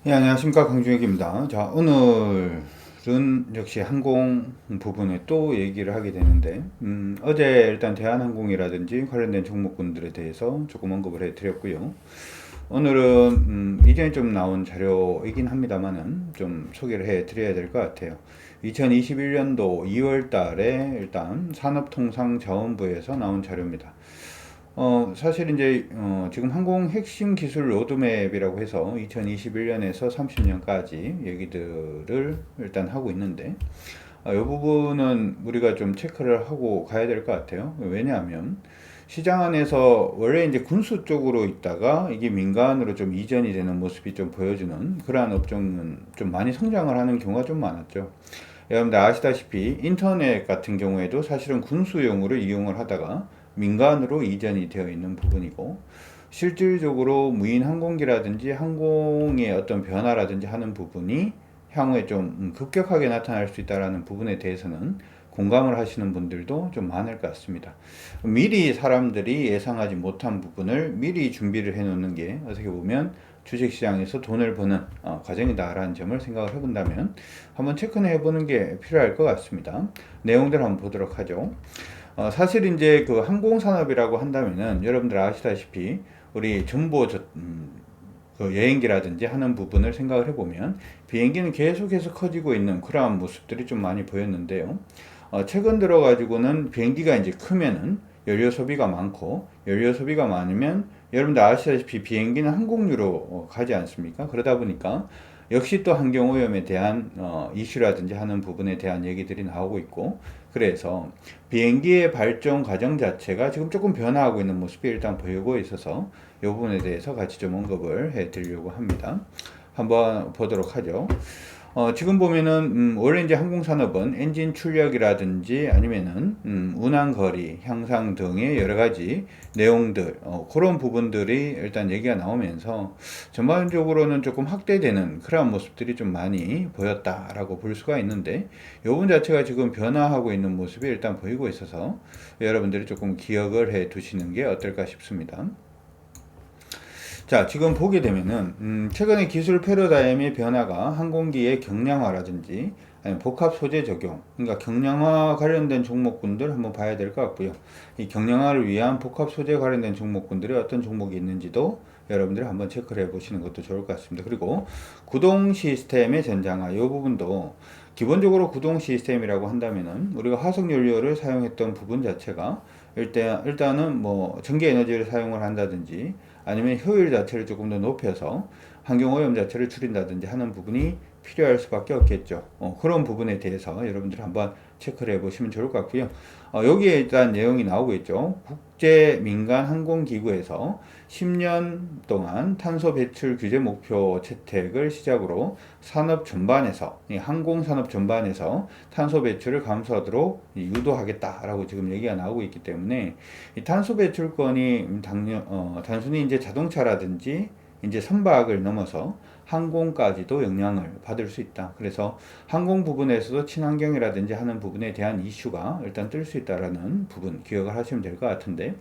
네, 안녕하십니까. 강준혁입니다. 자, 오늘은 역시 항공 부분에 또 얘기를 하게 되는데, 어제 일단 대한항공이라든지 관련된 종목군들에 대해서 조금 언급을 해드렸고요. 오늘은, 이전에 좀 나온 자료이긴 합니다만은 좀 소개를 해드려야 될 것 같아요. 2021년도 2월 달에 일단 산업통상자원부에서 나온 자료입니다. 사실 이제 지금 항공 핵심 기술 로드맵이라고 해서 2021년에서 30년까지 얘기들을 일단 하고 있는데, 이 부분은 우리가 좀 체크를 하고 가야 될 것 같아요. 왜냐하면 시장 안에서 원래 이제 군수 쪽으로 있다가 이게 민간으로 좀 이전이 되는 모습이 좀 보여주는 그러한 업종은 좀 많이 성장을 하는 경우가 좀 많았죠. 여러분들 아시다시피 인터넷 같은 경우에도 사실은 군수용으로 이용을 하다가 민간으로 이전이 되어 있는 부분이고, 실질적으로 무인 항공기라든지 항공의 어떤 변화라든지 하는 부분이 향후에 좀 급격하게 나타날 수 있다는 부분에 대해서는 공감을 하시는 분들도 좀 많을 것 같습니다. 미리 사람들이 예상하지 못한 부분을 미리 준비를 해 놓는 게 어떻게 보면 주식시장에서 돈을 버는 과정이다라는 점을 생각을 해본다면 한번 체크해 보는 게 필요할 것 같습니다. 내용들 한번 보도록 하죠. 사실 이제 그 항공산업이라고 한다면은 여러분들 아시다시피 우리 그 여행기라든지 하는 부분을 생각을 해보면 비행기는 계속해서 커지고 있는 그러한 모습들이 좀 많이 보였는데요. 최근 들어가지고는 비행기가 이제 크면은 연료 소비가 많고, 연료 소비가 많으면 여러분들 아시다시피 비행기는 항공유로 가지 않습니까? 그러다 보니까 역시 또 환경오염에 대한 이슈라든지 하는 부분에 대한 얘기들이 나오고 있고, 그래서 비행기의 발전 과정 자체가 지금 조금 변화하고 있는 모습이 일단 보이고 있어서 이 부분에 대해서 같이 좀 언급을 해 드리려고 합니다. 한번 보도록 하죠. 지금 보면은 원래 이제 항공산업은 엔진 출력이라든지 아니면은 운항 거리 향상 등의 여러 가지 내용들, 그런 부분들이 일단 얘기가 나오면서 전반적으로는 조금 확대되는 그런 모습들이 좀 많이 보였다라고 볼 수가 있는데, 이 부분 자체가 지금 변화하고 있는 모습이 일단 보이고 있어서 여러분들이 조금 기억을 해 두시는 게 어떨까 싶습니다. 자, 지금 보게 되면은, 최근에 기술 패러다임의 변화가 항공기의 경량화라든지, 아니면 복합 소재 적용, 그러니까 경량화 관련된 종목군들 한번 봐야 될 것 같고요. 이 경량화를 위한 복합 소재 관련된 종목군들이 어떤 종목이 있는지도 여러분들이 한번 체크를 해 보시는 것도 좋을 것 같습니다. 그리고 구동 시스템의 전장화, 이 부분도 기본적으로 구동 시스템이라고 한다면은 우리가 화석 연료를 사용했던 부분 자체가 일단은 뭐 전기 에너지를 사용을 한다든지 아니면 효율 자체를 조금 더 높여서 환경오염 자체를 줄인다든지 하는 부분이 필요할 수밖에 없겠죠. 그런 부분에 대해서 여러분들 한번 체크를 해보시면 좋을 것 같고요. 여기에 일단 내용이 나오고 있죠. 국제민간항공기구에서 10년 동안 탄소 배출 규제 목표 채택을 시작으로 산업 전반에서, 항공산업 전반에서 탄소 배출을 감소하도록 유도하겠다라고 지금 얘기가 나오고 있기 때문에 이 탄소 배출권이 단순히 이제 자동차라든지 이제 선박을 넘어서 항공까지도 영향을 받을 수 있다. 그래서 항공 부분에서도 친환경이라든지 하는 부분에 대한 이슈가 일단 뜰 수 있다라는 부분 기억을 하시면 될 것 같은데,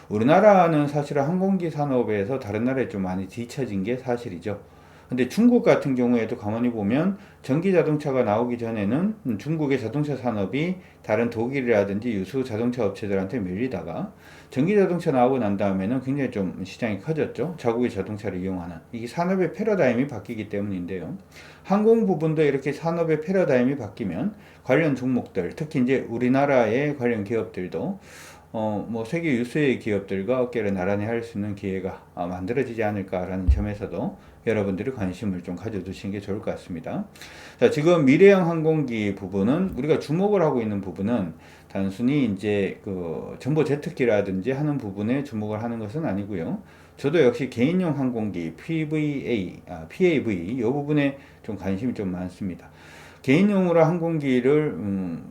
우리나라는 사실은 항공기 산업에서 다른 나라에 좀 많이 뒤처진 게 사실이죠. 근데 중국 같은 경우에도 가만히 보면 전기 자동차가 나오기 전에는 중국의 자동차 산업이 다른 독일이라든지 유수 자동차 업체들한테 밀리다가 전기 자동차 나오고 난 다음에는 굉장히 좀 시장이 커졌죠. 자국의 자동차를 이용하는. 이게 산업의 패러다임이 바뀌기 때문인데요. 항공 부분도 이렇게 산업의 패러다임이 바뀌면 관련 종목들, 특히 이제 우리나라의 관련 기업들도 뭐 세계 유수의 기업들과 어깨를 나란히 할 수 있는 기회가 만들어지지 않을까라는 점에서도 여러분들이 관심을 좀 가져두시는 게 좋을 것 같습니다. 자, 지금 미래형 항공기 부분은 우리가 주목을 하고 있는 부분은 단순히 이제 그 전보 제트기라든지 하는 부분에 주목을 하는 것은 아니고요. 저도 역시 개인용 항공기 PAV 이 부분에 좀 관심이 좀 많습니다. 개인용으로 항공기를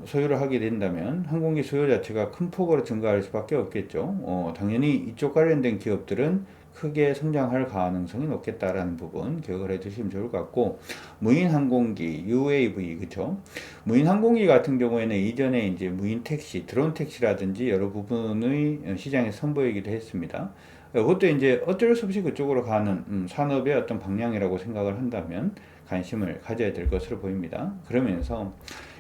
소유를 하게 된다면 항공기 수요 자체가 큰 폭으로 증가할 수밖에 없겠죠. 당연히 이쪽 관련된 기업들은 크게 성장할 가능성이 높겠다라는 부분 기억을 해두시면 좋을 것 같고, 무인 항공기 UAV 그쵸? 무인 항공기 같은 경우에는 이전에 이제 무인 택시, 드론 택시라든지 여러 부분의 시장에 선보이기도 했습니다. 그것도 이제 어쩔 수 없이 그쪽으로 가는 산업의 어떤 방향이라고 생각을 한다면 관심을 가져야 될 것으로 보입니다. 그러면서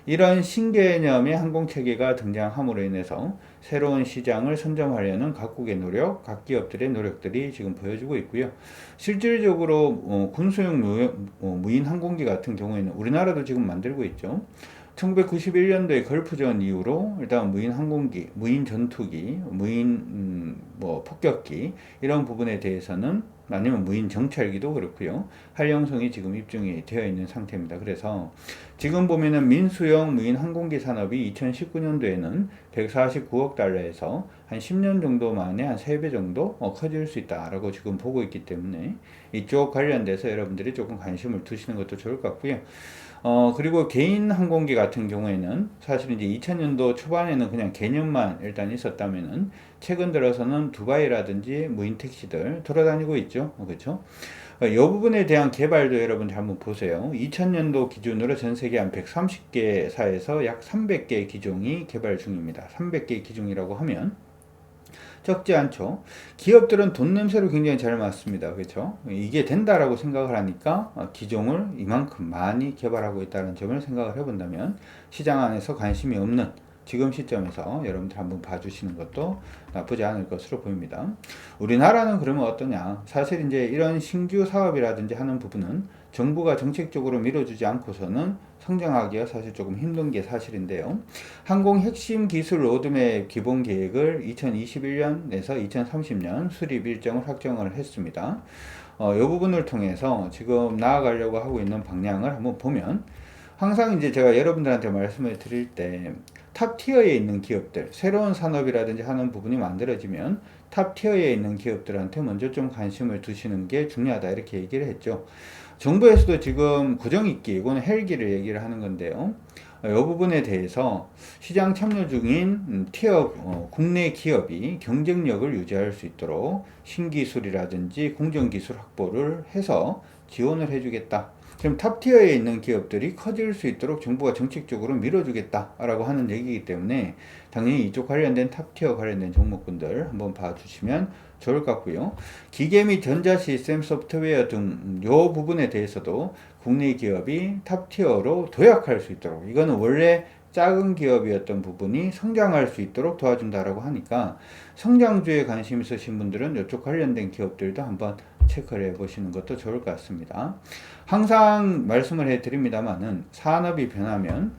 이런 신개념의 항공체계가 등장함으로 인해서 새로운 시장을 선점하려는 각국의 노력, 각 기업들의 노력들이 지금 보여주고 있고요. 실질적으로 군소형 무인 항공기 같은 경우에는 우리나라도 지금 만들고 있죠. 1991년도에 걸프전 이후로 일단 무인 항공기, 무인 전투기, 무인 폭격기 이런 부분에 대해서는 아니면 무인 정찰기도 그렇고요. 활용성이 지금 입증이 되어 있는 상태입니다. 그래서 지금 보면은 민수형 무인 항공기 산업이 2019년도에는 149억 달러에서 한 10년 정도 만에 한 3배 정도 커질 수 있다라고 지금 보고 있기 때문에 이쪽 관련돼서 여러분들이 조금 관심을 두시는 것도 좋을 것 같고요. 그리고 개인 항공기 같은 경우에는 사실 이제 2000년도 초반에는 그냥 개념만 일단 있었다면은 최근 들어서는 두바이라든지 무인 택시들 돌아다니고 있죠. 그렇죠? 이 부분에 대한 개발도 여러분들 한번 보세요. 2000년도 기준으로 전 세계 한 130개사에서 약 300개 기종이 개발 중입니다. 300개 기종이라고 하면 적지 않죠. 기업들은 돈 냄새로 굉장히 잘 맞습니다. 그렇죠? 이게 된다라고 생각을 하니까 기종을 이만큼 많이 개발하고 있다는 점을 생각을 해본다면 시장 안에서 관심이 없는 지금 시점에서 여러분들 한번 봐주시는 것도 나쁘지 않을 것으로 보입니다. 우리나라는 그러면 어떠냐? 사실 이제 이런 신규 사업이라든지 하는 부분은 정부가 정책적으로 밀어주지 않고서는 성장하기가 사실 조금 힘든 게 사실인데요. 항공 핵심 기술 로드맵 기본 계획을 2021년에서 2030년 수립 일정을 확정을 했습니다. 이 부분을 통해서 지금 나아가려고 하고 있는 방향을 한번 보면 항상 이제 제가 여러분들한테 말씀을 드릴 때 탑 티어에 있는 기업들, 새로운 산업이라든지 하는 부분이 만들어지면 탑 티어에 있는 기업들한테 먼저 좀 관심을 두시는 게 중요하다 이렇게 얘기를 했죠. 정부에서도 지금 고정익기, 이거는 헬기를 얘기를 하는 건데요. 이 부분에 대해서 시장 참여 중인 티어 국내 기업이 경쟁력을 유지할 수 있도록 신기술이라든지 공정기술 확보를 해서 지원을 해주겠다. 그럼 탑티어에 있는 기업들이 커질 수 있도록 정부가 정책적으로 밀어주겠다라고 하는 얘기이기 때문에 당연히 이쪽 관련된 탑티어 관련된 종목군들 한번 봐주시면 좋을 것 같고요. 기계 및 전자시스템 소프트웨어 등 요 부분에 대해서도 국내 기업이 탑티어로 도약할 수 있도록, 이거는 원래 작은 기업이었던 부분이 성장할 수 있도록 도와준다라고 하니까 성장주에 관심 있으신 분들은 이쪽 관련된 기업들도 한번 체크를 해보시는 것도 좋을 것 같습니다. 항상 말씀을 해드립니다만은 산업이 변하면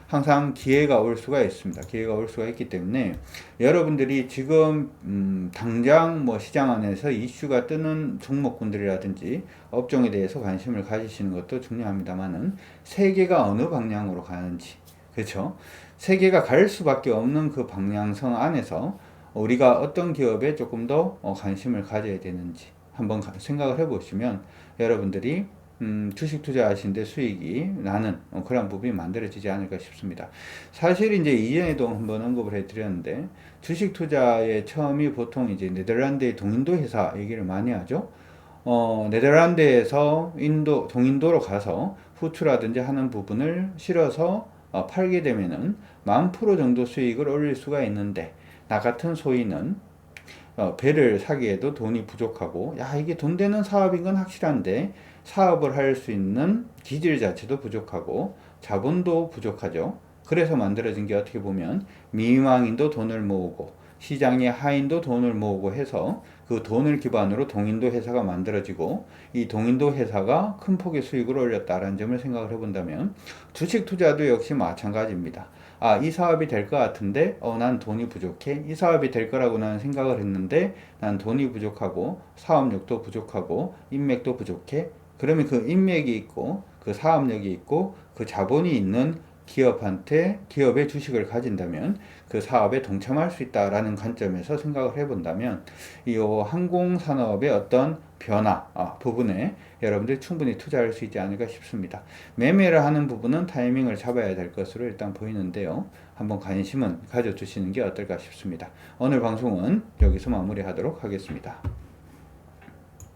항상 기회가 올 수가 있습니다. 기회가 올 수가 있기 때문에 여러분들이 지금 당장 뭐 시장 안에서 이슈가 뜨는 종목군들이라든지 업종에 대해서 관심을 가지시는 것도 중요합니다만은 세계가 어느 방향으로 가는지, 그렇죠? 세계가 갈 수밖에 없는 그 방향성 안에서 우리가 어떤 기업에 조금 더 관심을 가져야 되는지 한번 생각을 해보시면 여러분들이 주식 투자하시는데 수익이 나는 그런 부분이 만들어지지 않을까 싶습니다. 사실 이제 이전에도 한번 언급을 해드렸는데 주식 투자의 처음이 보통 이제 네덜란드의 동인도 회사 얘기를 많이 하죠. 네덜란드에서 동인도로 가서 후추라든지 하는 부분을 실어서 팔게 되면은 10,000% 정도 수익을 올릴 수가 있는데, 나 같은 소인은 배를 사기에도 돈이 부족하고, 야, 이게 돈 되는 사업인 건 확실한데 사업을 할 수 있는 기질 자체도 부족하고 자본도 부족하죠. 그래서 만들어진 게 어떻게 보면 미망인도 돈을 모으고 시장의 하인도 돈을 모으고 해서 그 돈을 기반으로 동인도 회사가 만들어지고, 이 동인도 회사가 큰 폭의 수익을 올렸다라는 점을 생각을 해본다면 주식 투자도 역시 마찬가지입니다. 아, 이 사업이 될 것 같은데 난 돈이 부족해. 이 사업이 될 거라고 나는 생각을 했는데 난 돈이 부족하고 사업력도 부족하고 인맥도 부족해. 그러면 그 인맥이 있고 그 사업력이 있고 그 자본이 있는 기업의 주식을 가진다면 그 사업에 동참할 수 있다라는 관점에서 생각을 해본다면 이 항공산업의 어떤 변화 부분에 여러분들이 충분히 투자할 수 있지 않을까 싶습니다. 매매를 하는 부분은 타이밍을 잡아야 될 것으로 일단 보이는데요. 한번 관심은 가져주시는 게 어떨까 싶습니다. 오늘 방송은 여기서 마무리하도록 하겠습니다.